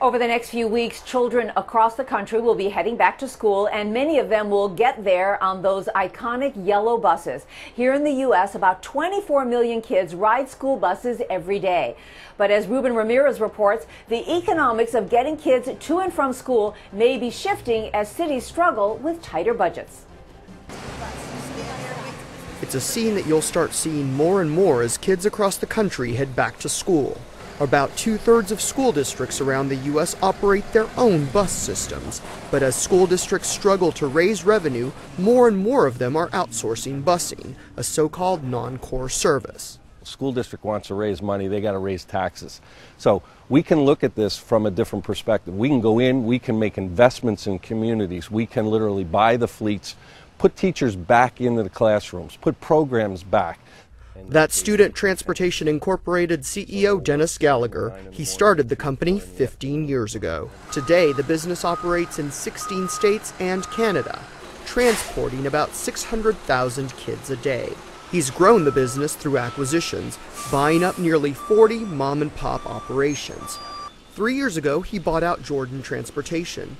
Over the next few weeks, children across the country will be heading back to school, and many of them will get there on those iconic yellow buses. Here in the U.S., about 24 million kids ride school buses every day. But as Ruben Ramirez reports, the economics of getting kids to and from school may be shifting as cities struggle with tighter budgets. It's a scene that you'll start seeing more and more as kids across the country head back to school. About 2/3 of school districts around the U.S. operate their own bus systems. But as school districts struggle to raise revenue, more and more of them are outsourcing busing, a so-called non-core service. School district wants to raise money, they got to raise taxes. So we can look at this from a different perspective. We can go in, we can make investments in communities, we can literally buy the fleets, put teachers back into the classrooms, put programs back. That's Student Transportation Incorporated CEO Dennis Gallagher. He started the company 15 years ago. Today, the business operates in 16 states and Canada, transporting about 600,000 kids a day. He's grown the business through acquisitions, buying up nearly 40 mom-and-pop operations. 3 years ago, he bought out Jordan Transportation.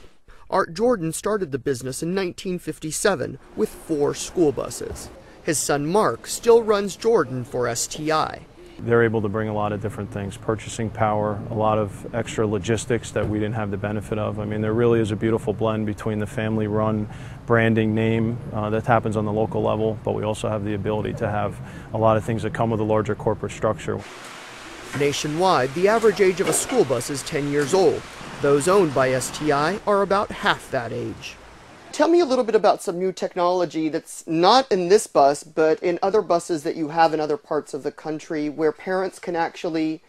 Art Jordan started the business in 1957 with 4 school buses. His son Mark still runs Jordan for STI. They're able to bring a lot of different things, purchasing power, a lot of extra logistics that we didn't have the benefit of. I mean, there really is a beautiful blend between the family-run branding name that happens on the local level, but we also have the ability to have a lot of things that come with a larger corporate structure. Nationwide, the average age of a school bus is 10 years old. Those owned by STI are about half that age. Tell me a little bit about some new technology that's not in this bus, but in other buses that you have in other parts of the country where parents can actually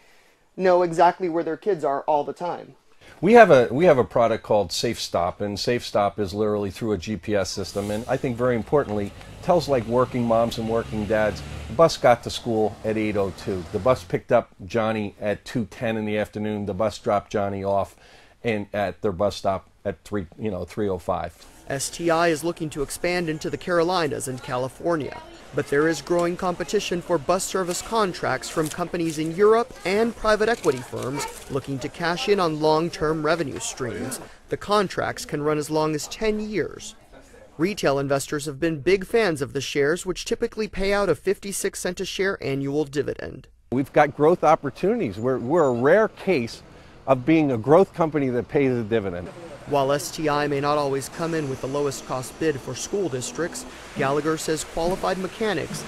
know exactly where their kids are all the time. We have a product called Safe Stop, and Safe Stop is literally through a GPS system, and I think very importantly tells like working moms and working dads, the bus got to school at 8:02. The bus picked up Johnny at 2:10 in the afternoon. The bus dropped Johnny off at their bus stop at 3:05. STI is looking to expand into the Carolinas and California, but there is growing competition for bus service contracts from companies in Europe and private equity firms looking to cash in on long-term revenue streams. The contracts can run as long as 10 years. Retail investors have been big fans of the shares, which typically pay out a 56-cent a share annual dividend. We've got growth opportunities. We're a rare case of being a growth company that pays a dividend. While STI may not always come in with the lowest cost bid for school districts, Gallagher says qualified mechanics,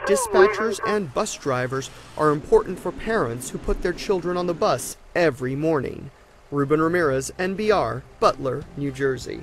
dispatchers, and bus drivers are important for parents who put their children on the bus every morning. Ruben Ramirez, NBR, Butler, New Jersey.